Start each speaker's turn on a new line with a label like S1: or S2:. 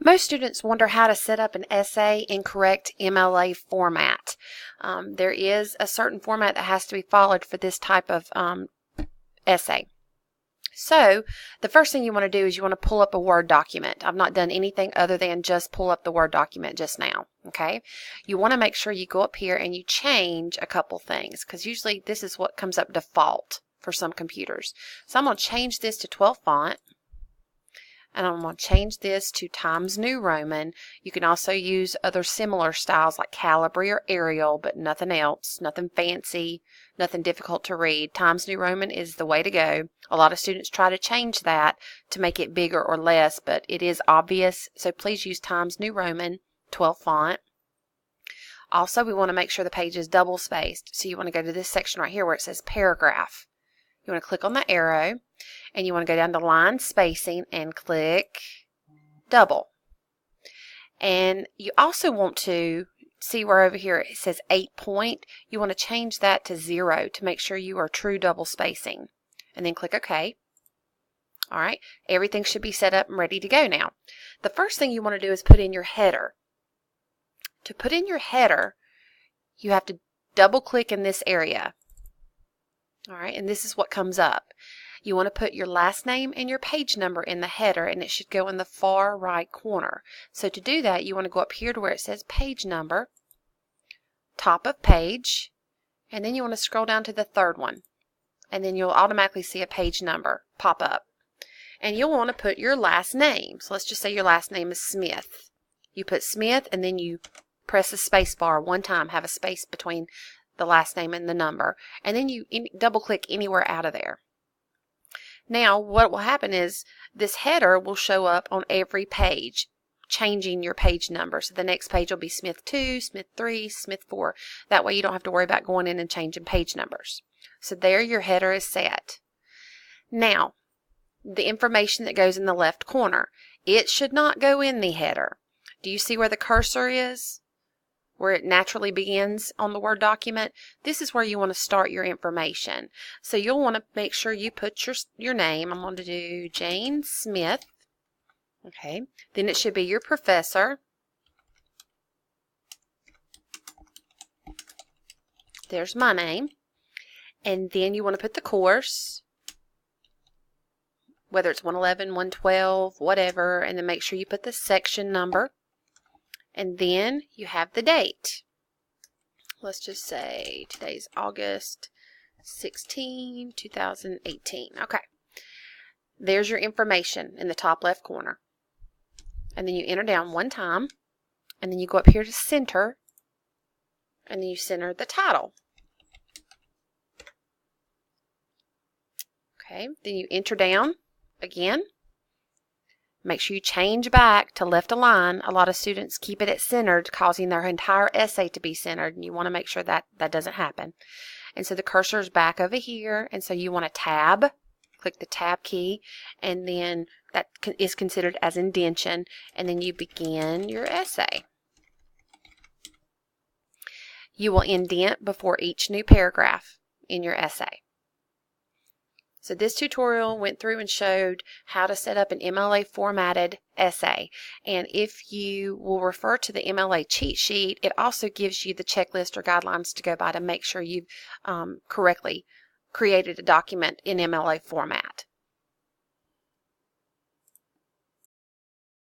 S1: Most students wonder how to set up an essay in correct MLA format. There is a certain format that has to be followed for this type of essay. So the first thing you want to do is you want to pull up a Word document. I've not done anything other than just pull up the Word document just now. Okay. You want to make sure you go up here and you change a couple things, because usually this is what comes up default for some computers. So I'm going to change this to 12 font. And I'm going to change this to Times New Roman. You can also use other similar styles like Calibri or Arial, but nothing else, nothing fancy, nothing difficult to read. Times New Roman is the way to go. A lot of students try to change that to make it bigger or less, but it is obvious, so please use Times New Roman, 12 font. Also, we want to make sure the page is double spaced, so you want to go to this section right here where it says paragraph. You want to click on the arrow, and you want to go down to line spacing and click double. And you also want to see where over here it says 8 point. You want to change that to 0 to make sure you are true double spacing. And then click OK. All right, everything should be set up and ready to go now. The first thing you want to do is put in your header. To put in your header, you have to double click in this area. All right, and this is what comes up. You want to put your last name and your page number in the header, and it should go in the far right corner. So to do that, you want to go up here to where it says page number, top of page, and then you want to scroll down to the third one. And then you'll automatically see a page number pop up. And you'll want to put your last name. So let's just say your last name is Smith. You put Smith, and then you press the space bar one time, have a space between the last name and the number, and then you double click anywhere out of there. Now what will happen is this header will show up on every page, changing your page number. So the next page will be Smith 2, Smith 3, Smith 4. That way you don't have to worry about going in and changing page numbers. So there your header is set. Now the information that goes in the left corner, it should not go in the header. Do you see where the cursor is? Where it naturally begins on the Word document? This is where you want to start your information. So you'll want to make sure you put your name. I'm going to do Jane Smith. Okay. Then it should be your professor. There's my name. And then you want to put the course, whether it's 111, 112, whatever, and then make sure you put the section number. And then you have the date. Let's just say today's August 16, 2018. Okay. There's your information in the top left corner. And then you enter down one time. And then you go up here to center. And then you center the title. Okay. Then you enter down again. Make sure you change back to left align. A lot of students keep it at centered, causing their entire essay to be centered, and you want to make sure that that doesn't happen. And so the cursor is back over here, and so you want to tab, click the tab key, and then that is considered as indentation, and then you begin your essay. You will indent before each new paragraph in your essay. So this tutorial went through and showed how to set up an MLA formatted essay. And if you will refer to the MLA cheat sheet, it also gives you the checklist or guidelines to go by to make sure you've correctly created a document in MLA format.